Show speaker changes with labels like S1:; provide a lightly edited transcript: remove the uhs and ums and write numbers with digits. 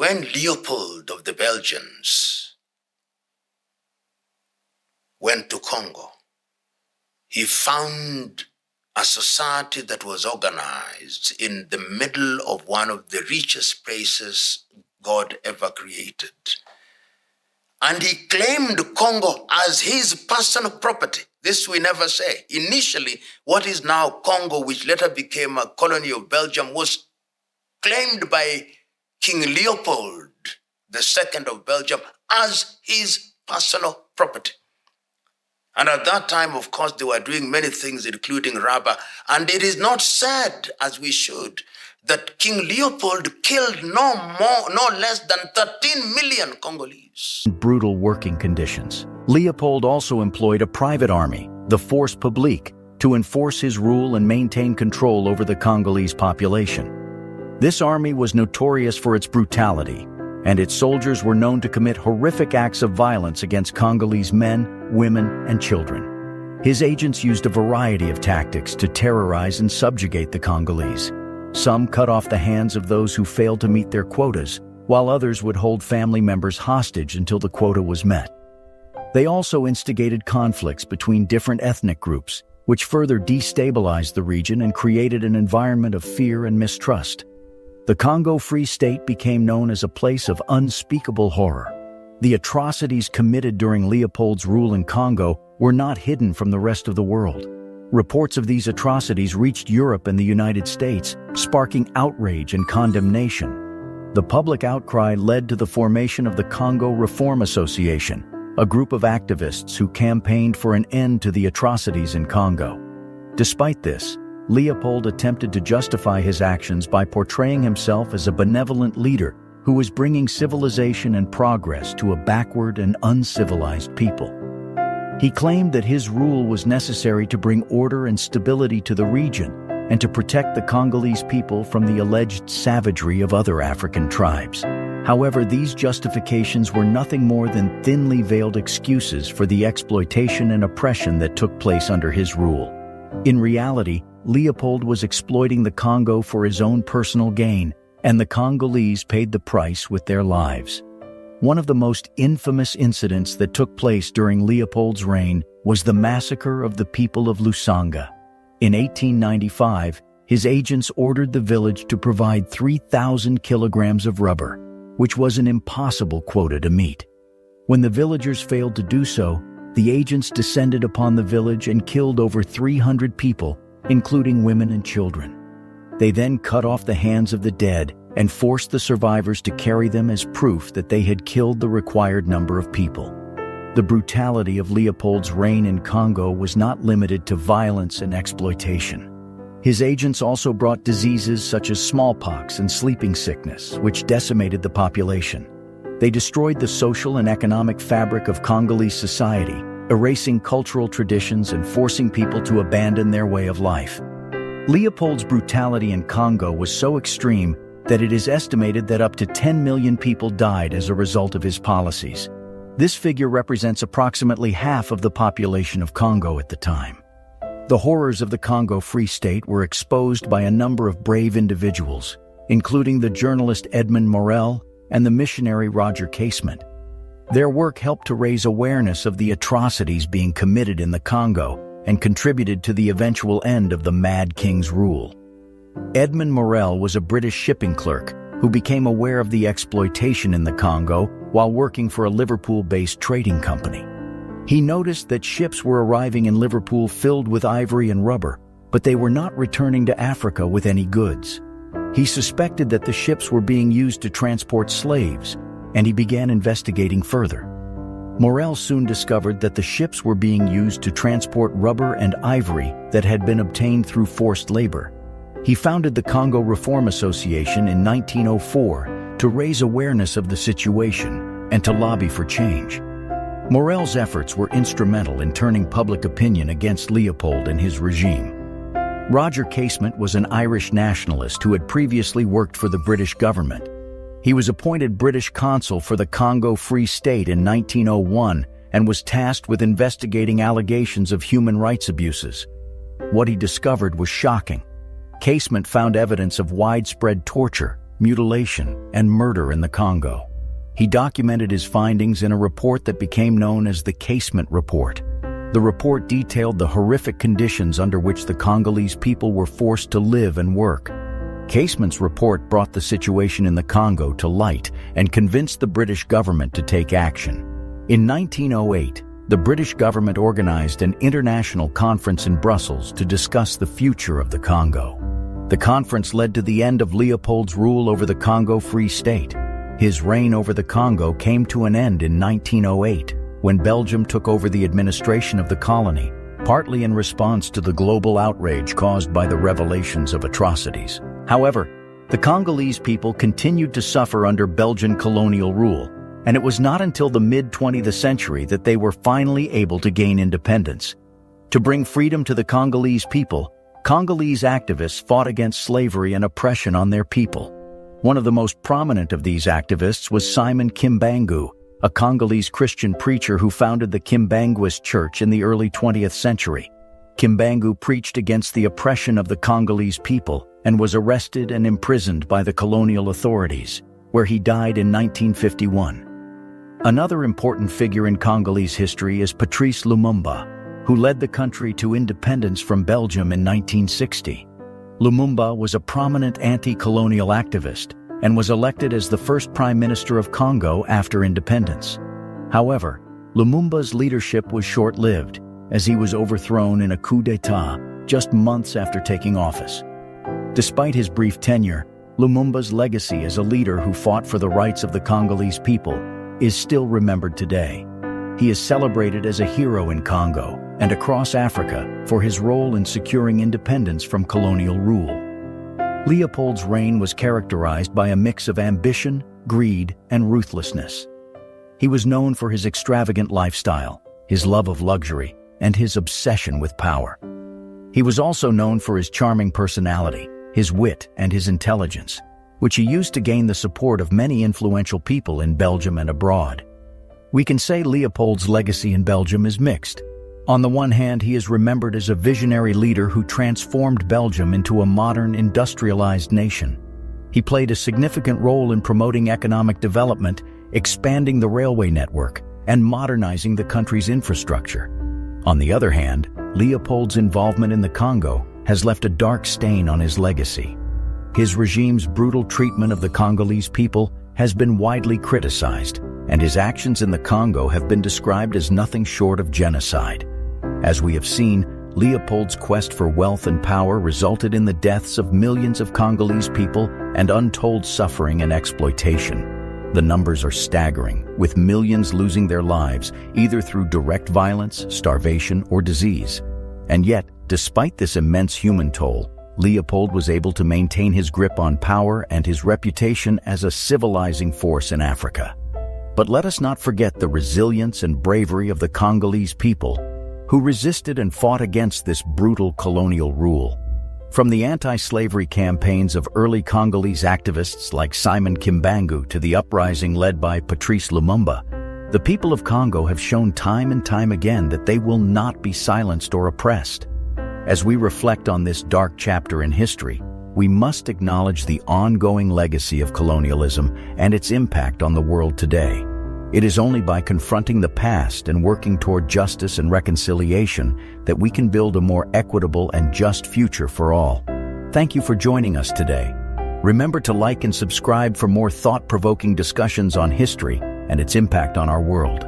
S1: When Leopold of the Belgians went to Congo, he found a society that was organized in the middle of one of the richest places God ever created. And he claimed Congo as his personal property. This we never say. Initially, what is now Congo, which later became a colony of Belgium, was claimed by King Leopold II of Belgium as his personal property. And at that time, of course, they were doing many things, including rubber. And it is not said, as we should, that King Leopold killed no less than 13 million Congolese.
S2: Brutal working conditions. Leopold also employed a private army, the Force Publique, to enforce his rule and maintain control over the Congolese population. This army was notorious for its brutality, and its soldiers were known to commit horrific acts of violence against Congolese men, women, and children. His agents used a variety of tactics to terrorize and subjugate the Congolese. Some cut off the hands of those who failed to meet their quotas, while others would hold family members hostage until the quota was met. They also instigated conflicts between different ethnic groups, which further destabilized the region and created an environment of fear and mistrust. The Congo Free State became known as a place of unspeakable horror. The atrocities committed during Leopold's rule in Congo were not hidden from the rest of the world. Reports of these atrocities reached Europe and the United States, sparking outrage and condemnation. The public outcry led to the formation of the Congo Reform Association, a group of activists who campaigned for an end to the atrocities in Congo. Despite this, Leopold attempted to justify his actions by portraying himself as a benevolent leader who was bringing civilization and progress to a backward and uncivilized people. He claimed that his rule was necessary to bring order and stability to the region and to protect the Congolese people from the alleged savagery of other African tribes. However, these justifications were nothing more than thinly veiled excuses for the exploitation and oppression that took place under his rule. In reality, Leopold was exploiting the Congo for his own personal gain, and the Congolese paid the price with their lives. One of the most infamous incidents that took place during Leopold's reign was the massacre of the people of Lusanga. In 1895, his agents ordered the village to provide 3,000 kilograms of rubber, which was an impossible quota to meet. When the villagers failed to do so, the agents descended upon the village and killed over 300 people, including women and children. They then cut off the hands of the dead and forced the survivors to carry them as proof that they had killed the required number of people. The brutality of Leopold's reign in Congo was not limited to violence and exploitation. His agents also brought diseases such as smallpox and sleeping sickness, which decimated the population. They destroyed the social and economic fabric of Congolese society, erasing cultural traditions and forcing people to abandon their way of life. Leopold's brutality in Congo was so extreme that it is estimated that up to 10 million people died as a result of his policies. This figure represents approximately half of the population of Congo at the time. The horrors of the Congo Free State were exposed by a number of brave individuals, including the journalist Edmund Morel and the missionary Roger Casement. Their work helped to raise awareness of the atrocities being committed in the Congo and contributed to the eventual end of the Mad King's rule. Edmund Morel was a British shipping clerk who became aware of the exploitation in the Congo while working for a Liverpool-based trading company. He noticed that ships were arriving in Liverpool filled with ivory and rubber, but they were not returning to Africa with any goods. He suspected that the ships were being used to transport slaves, and he began investigating further. Morel soon discovered that the ships were being used to transport rubber and ivory that had been obtained through forced labor. He founded the Congo Reform Association in 1904 to raise awareness of the situation and to lobby for change. Morel's efforts were instrumental in turning public opinion against Leopold and his regime. Roger Casement was an Irish nationalist who had previously worked for the British government. He was appointed British consul for the Congo Free State in 1901 and was tasked with investigating allegations of human rights abuses. What he discovered was shocking. Casement found evidence of widespread torture, mutilation, and murder in the Congo. He documented his findings in a report that became known as the Casement Report. The report detailed the horrific conditions under which the Congolese people were forced to live and work. Casement's report brought the situation in the Congo to light and convinced the British government to take action. In 1908, the British government organized an international conference in Brussels to discuss the future of the Congo. The conference led to the end of Leopold's rule over the Congo Free State. His reign over the Congo came to an end in 1908, when Belgium took over the administration of the colony, partly in response to the global outrage caused by the revelations of atrocities. However, the Congolese people continued to suffer under Belgian colonial rule, and it was not until the mid-20th century that they were finally able to gain independence. To bring freedom to the Congolese people, Congolese activists fought against slavery and oppression on their people. One of the most prominent of these activists was Simon Kimbangu, a Congolese Christian preacher who founded the Kimbanguist Church in the early 20th century. Kimbangu preached against the oppression of the Congolese people and was arrested and imprisoned by the colonial authorities, where he died in 1951. Another important figure in Congolese history is Patrice Lumumba, who led the country to independence from Belgium in 1960. Lumumba was a prominent anti-colonial activist and was elected as the first prime minister of Congo after independence. However, Lumumba's leadership was short-lived, as he was overthrown in a coup d'état just months after taking office. Despite his brief tenure, Lumumba's legacy as a leader who fought for the rights of the Congolese people is still remembered today. He is celebrated as a hero in Congo and across Africa for his role in securing independence from colonial rule. Leopold's reign was characterized by a mix of ambition, greed, and ruthlessness. He was known for his extravagant lifestyle, his love of luxury, and his obsession with power. He was also known for his charming personality, his wit, and his intelligence, which he used to gain the support of many influential people in Belgium and abroad. We can say Leopold's legacy in Belgium is mixed. On the one hand, he is remembered as a visionary leader who transformed Belgium into a modern, industrialized nation. He played a significant role in promoting economic development, expanding the railway network, and modernizing the country's infrastructure. On the other hand, Leopold's involvement in the Congo has left a dark stain on his legacy. His regime's brutal treatment of the Congolese people has been widely criticized, and his actions in the Congo have been described as nothing short of genocide. As we have seen, Leopold's quest for wealth and power resulted in the deaths of millions of Congolese people and untold suffering and exploitation. The numbers are staggering, with millions losing their lives either through direct violence, starvation, or disease. And yet, despite this immense human toll, Leopold was able to maintain his grip on power and his reputation as a civilizing force in Africa. But let us not forget the resilience and bravery of the Congolese people, who resisted and fought against this brutal colonial rule. From the anti-slavery campaigns of early Congolese activists like Simon Kimbangu to the uprising led by Patrice Lumumba, the people of Congo have shown time and time again that they will not be silenced or oppressed. As we reflect on this dark chapter in history, we must acknowledge the ongoing legacy of colonialism and its impact on the world today. It is only by confronting the past and working toward justice and reconciliation that we can build a more equitable and just future for all. Thank you for joining us today. Remember to like and subscribe for more thought-provoking discussions on history and its impact on our world.